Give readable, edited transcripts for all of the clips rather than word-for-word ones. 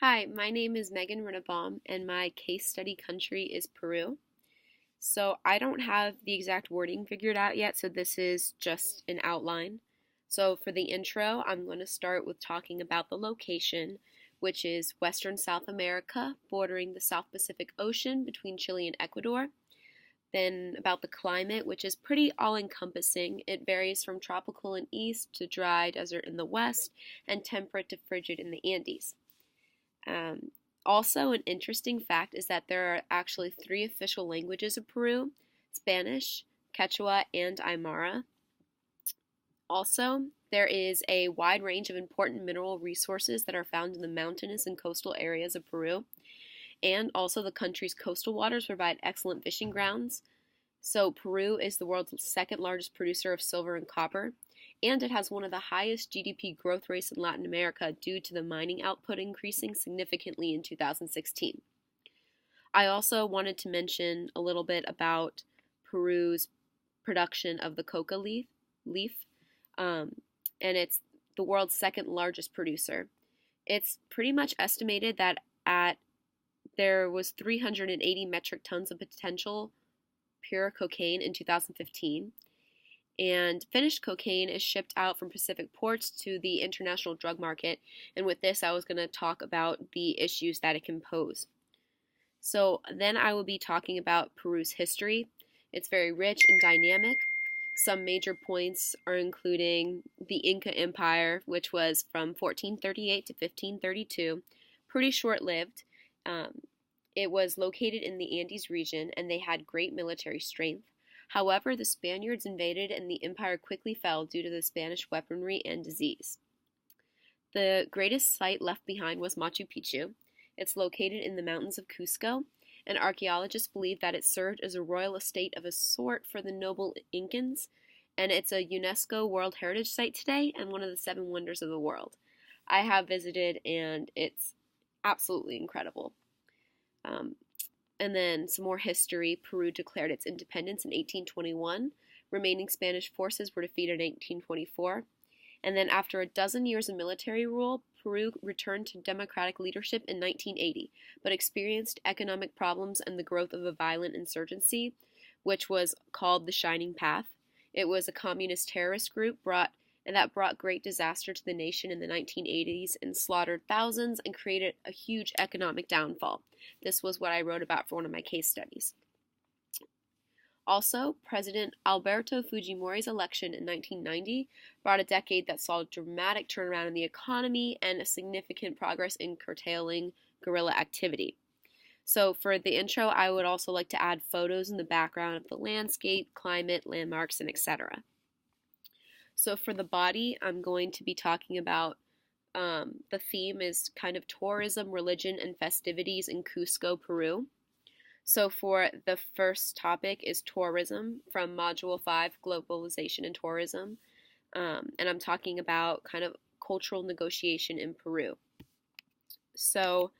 Hi, my name is Megan Rinnebaum, and my case study country is Peru. So I don't have the exact wording figured out yet, so this is just an outline. So for the intro, I'm going to start with talking about the location, which is Western South America, bordering the South Pacific Ocean between Chile and Ecuador. Then about the climate, which is pretty all-encompassing. It varies from tropical in east to dry desert in the west and temperate to frigid in the Andes. Um, Also, an interesting fact is that there are actually three official languages of Peru: Spanish, Quechua, and Aymara. Also, there is a wide range of important mineral resources that are found in the mountainous and coastal areas of Peru. And also, the country's coastal waters provide excellent fishing grounds. So, Peru is the world's second largest producer of silver and copper, and it has one of the highest GDP growth rates in Latin America due to the mining output increasing significantly in 2016. I also wanted to mention a little bit about Peru's production of the coca leaf, um, and it's the world's second largest producer. It's pretty much estimated that at there was 380 metric tons of potential pure cocaine in 2015. And finished cocaine is shipped out from Pacific ports to the international drug market. And with this, I was going to talk about the issues that it can pose. So then I will be talking about Peru's history. It's very rich and dynamic. Some major points are including the Inca Empire, which was from 1438 to 1532, pretty short lived. Um, it was located in the Andes region and they had great military strength. However, the Spaniards invaded and the empire quickly fell due to the Spanish weaponry and disease. The greatest site left behind was Machu Picchu. It's located in the mountains of Cusco, and archaeologists believe that it served as a royal estate of a sort for the noble Incans, and it's a UNESCO World Heritage Site today and one of the seven wonders of the world. I have visited, and it's absolutely incredible. Um, and then some more history. Peru declared its independence in 1821. Remaining Spanish forces were defeated in 1824. And then after a dozen years of military rule, Peru returned to democratic leadership in 1980, but experienced economic problems and the growth of a violent insurgency, which was called the Shining Path. It was a communist terrorist group that brought great disaster to the nation in the 1980s and slaughtered thousands and created a huge economic downfall. This was what I wrote about for one of my case studies. Also, President Alberto Fujimori's election in 1990 brought a decade that saw a dramatic turnaround in the economy and a significant progress in curtailing guerrilla activity. So for the intro, I would also like to add photos in the background of the landscape, climate, landmarks, and etc. So for the body, I'm going to be talking about the theme is kind of tourism, religion, and festivities in Cusco, Peru. So for the first topic is tourism from Module 5, Globalization and Tourism. And I'm talking about kind of cultural negotiation in Peru. So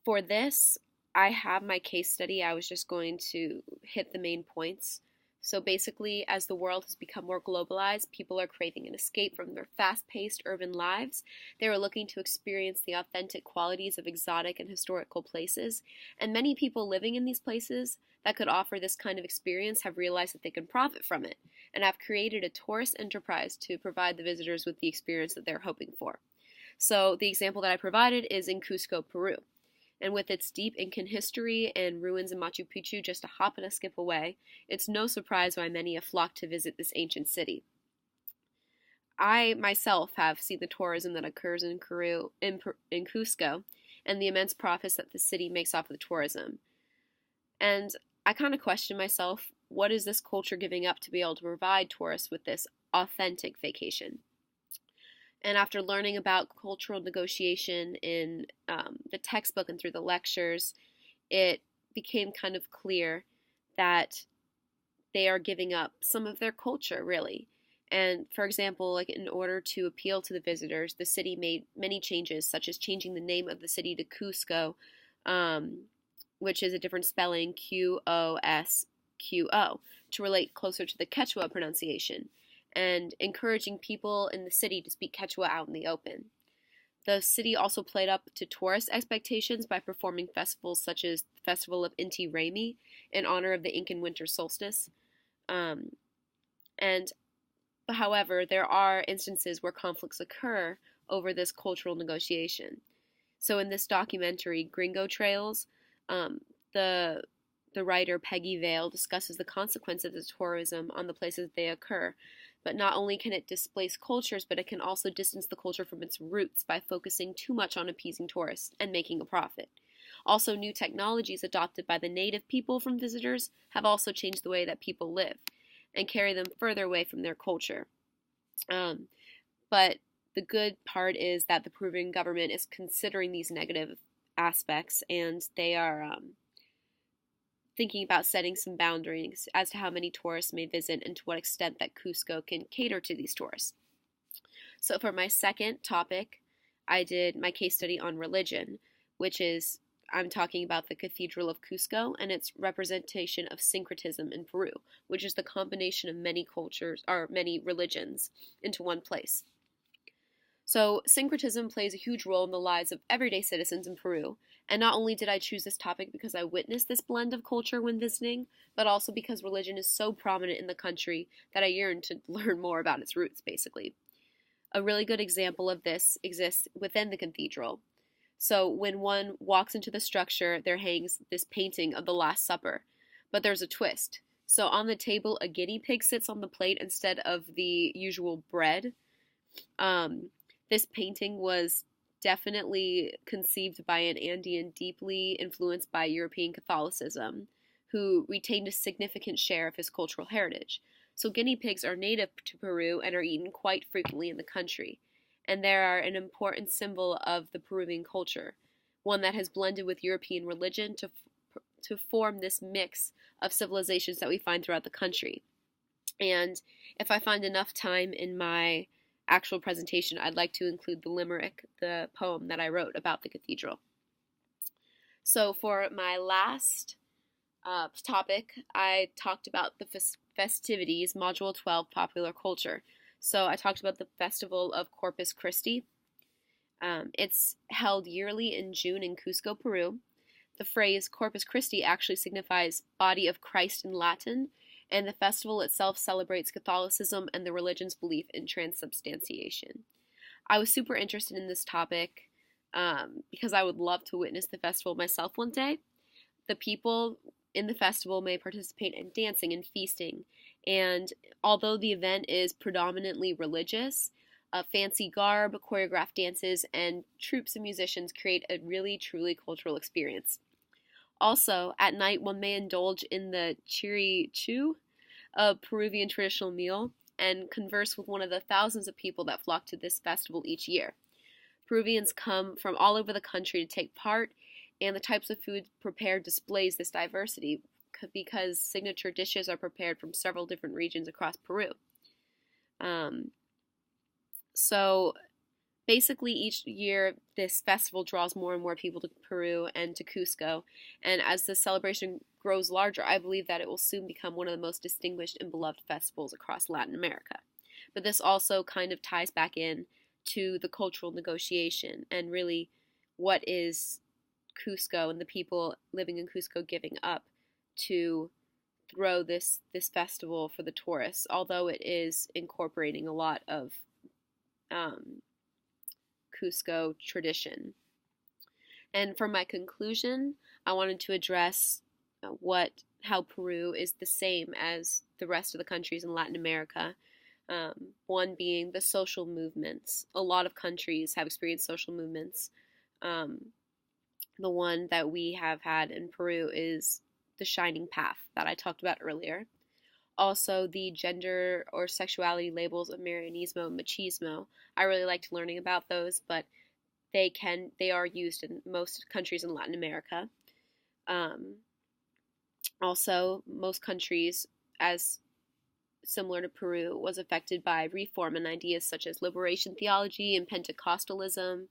for this, I have my case study. I was just going to hit the main points. So basically, as the world has become more globalized, people are craving an escape from their fast-paced urban lives. They are looking to experience the authentic qualities of exotic and historical places. And many people living in these places that could offer this kind of experience have realized that they can profit from it and have created a tourist enterprise to provide the visitors with the experience that they're hoping for. So the example that I provided is in Cusco, Peru. And with its deep Incan history and ruins in Machu Picchu just a hop and a skip away, it's no surprise why many have flocked to visit this ancient city. I myself have seen the tourism that occurs in Cusco and the immense profits that the city makes off of the tourism. And I kind of question myself, what is this culture giving up to be able to provide tourists with this authentic vacation? And after learning about cultural negotiation in the textbook and through the lectures, it became kind of clear that they are giving up some of their culture, really. And for example, like in order to appeal to the visitors, the city made many changes, such as changing the name of the city to Cusco, which is a different spelling, Qosqo, to relate closer to the Quechua pronunciation, and encouraging people in the city to speak Quechua out in the open. The city also played up to tourist expectations by performing festivals such as the Festival of Inti Raymi in honor of the Incan winter solstice. Um, and However, there are instances where conflicts occur over this cultural negotiation. So in this documentary, Gringo Trails, the the writer Peggy Vale discusses the consequences of tourism on the places they occur. But not only can it displace cultures, but it can also distance the culture from its roots by focusing too much on appeasing tourists and making a profit. Also, new technologies adopted by the native people from visitors have also changed the way that people live and carry them further away from their culture. Um, but the good part is that the Peruvian government is considering these negative aspects, and they are thinking about setting some boundaries as to how many tourists may visit and to what extent that Cusco can cater to these tourists. So for my second topic, I did my case study on religion, which is I'm talking about the Cathedral of Cusco and its representation of syncretism in Peru, which is the combination of many cultures or many religions into one place. So, syncretism plays a huge role in the lives of everyday citizens in Peru. And not only did I choose this topic because I witnessed this blend of culture when visiting, but also because religion is so prominent in the country that I yearned to learn more about its roots, basically. A really good example of this exists within the cathedral. So, when one walks into the structure, there hangs this painting of the Last Supper. But there's a twist. So, on the table, a guinea pig sits on the plate instead of the usual bread. This painting was definitely conceived by an Andean deeply influenced by European Catholicism, who retained a significant share of his cultural heritage. So guinea pigs are native to Peru and are eaten quite frequently in the country, and they are an important symbol of the Peruvian culture, one that has blended with European religion to form this mix of civilizations that we find throughout the country. And if I find enough time in my actual presentation, I'd like to include the limerick, the poem that I wrote about the cathedral. So for my last topic, I talked about the festivities, Module 12, Popular Culture. So I talked about the Festival of Corpus Christi. It's held yearly in June in Cusco, Peru. The phrase Corpus Christi actually signifies body of Christ in Latin, and the festival itself celebrates Catholicism and the religion's belief in transubstantiation. I was super interested in this topic because I would love to witness the festival myself one day. The people in the festival may participate in dancing and feasting, and although the event is predominantly religious, fancy garb, choreographed dances, and troops of musicians create a really, truly cultural experience. Also, at night, one may indulge in the chirichu, a Peruvian traditional meal, and converse with one of the thousands of people that flock to this festival each year. Peruvians come from all over the country to take part, and the types of food prepared displays this diversity because signature dishes are prepared from several different regions across Peru. So basically, each year, this festival draws more and more people to Peru and to Cusco, and as the celebration grows larger, I believe that it will soon become one of the most distinguished and beloved festivals across Latin America. But this also kind of ties back in to the cultural negotiation and really what is Cusco and the people living in Cusco giving up to throw this festival for the tourists, although it is incorporating a lot of Cusco tradition. And for my conclusion, I wanted to address how Peru is the same as the rest of the countries in Latin America. One being the social movements. A lot of countries have experienced social movements. The one that we have had in Peru is the Shining Path that I talked about earlier. Also, the gender or sexuality labels of Marianismo and Machismo. I really liked learning about those, but they are used in most countries in Latin America. Also, most countries, as similar to Peru, was affected by reform and ideas such as liberation theology and Pentecostalism,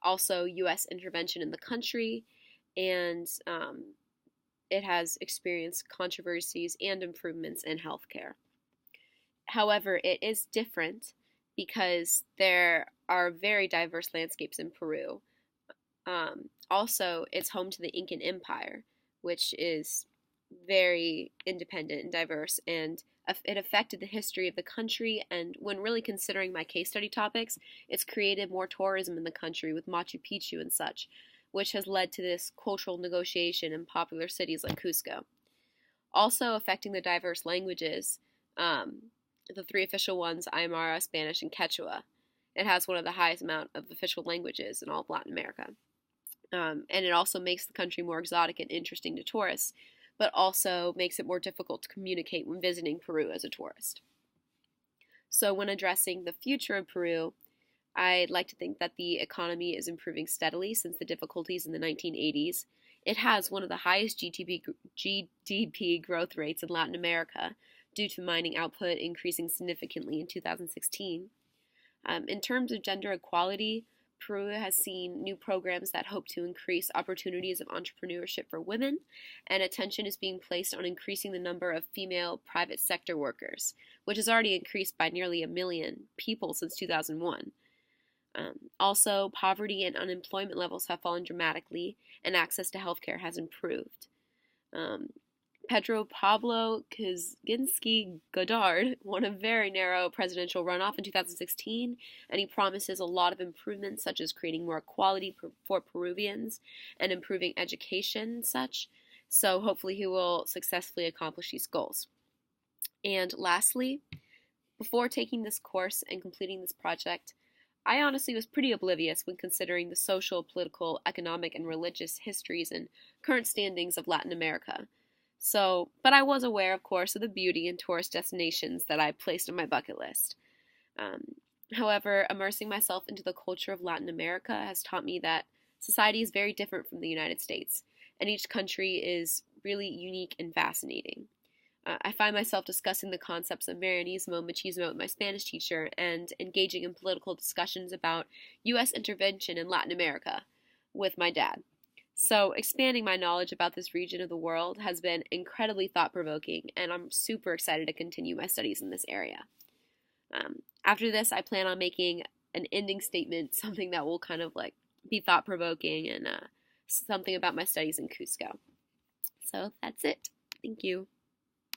also U.S. intervention in the country, and it has experienced controversies and improvements in healthcare. However, it is different because there are very diverse landscapes in Peru. Also, it's home to the Incan Empire, which is very independent and diverse, and it affected the history of the country. And when really considering my case study topics, it's created more tourism in the country with Machu Picchu and such, which has led to this cultural negotiation in popular cities like Cusco. Also affecting the diverse languages, the three official ones, Aymara, Spanish, and Quechua. It has one of the highest amount of official languages in all of Latin America. And it also makes the country more exotic and interesting to tourists, but also makes it more difficult to communicate when visiting Peru as a tourist. So when addressing the future of Peru, I'd like to think that the economy is improving steadily since the difficulties in the 1980s. It has one of the highest GDP growth rates in Latin America due to mining output increasing significantly in 2016. In terms of gender equality, Peru has seen new programs that hope to increase opportunities of entrepreneurship for women, and attention is being placed on increasing the number of female private sector workers, which has already increased by nearly 1 million people since 2001. Also, poverty and unemployment levels have fallen dramatically, and access to healthcare has improved. Pedro Pablo Kuczynski Godard won a very narrow presidential runoff in 2016, and he promises a lot of improvements, such as creating more equality for Peruvians and improving education and such. So hopefully he will successfully accomplish these goals. And lastly, before taking this course and completing this project, I honestly was pretty oblivious when considering the social, political, economic, and religious histories and current standings of Latin America. But I was aware, of course, of the beauty and tourist destinations that I placed on my bucket list. However, immersing myself into the culture of Latin America has taught me that society is very different from the United States, and each country is really unique and fascinating. I find myself discussing the concepts of Marianismo and Machismo with my Spanish teacher and engaging in political discussions about U.S. intervention in Latin America with my dad. So expanding my knowledge about this region of the world has been incredibly thought-provoking, and I'm super excited to continue my studies in this area. After this, I plan on making an ending statement, something that will kind of like be thought-provoking and something about my studies in Cusco. So that's it. Thank you.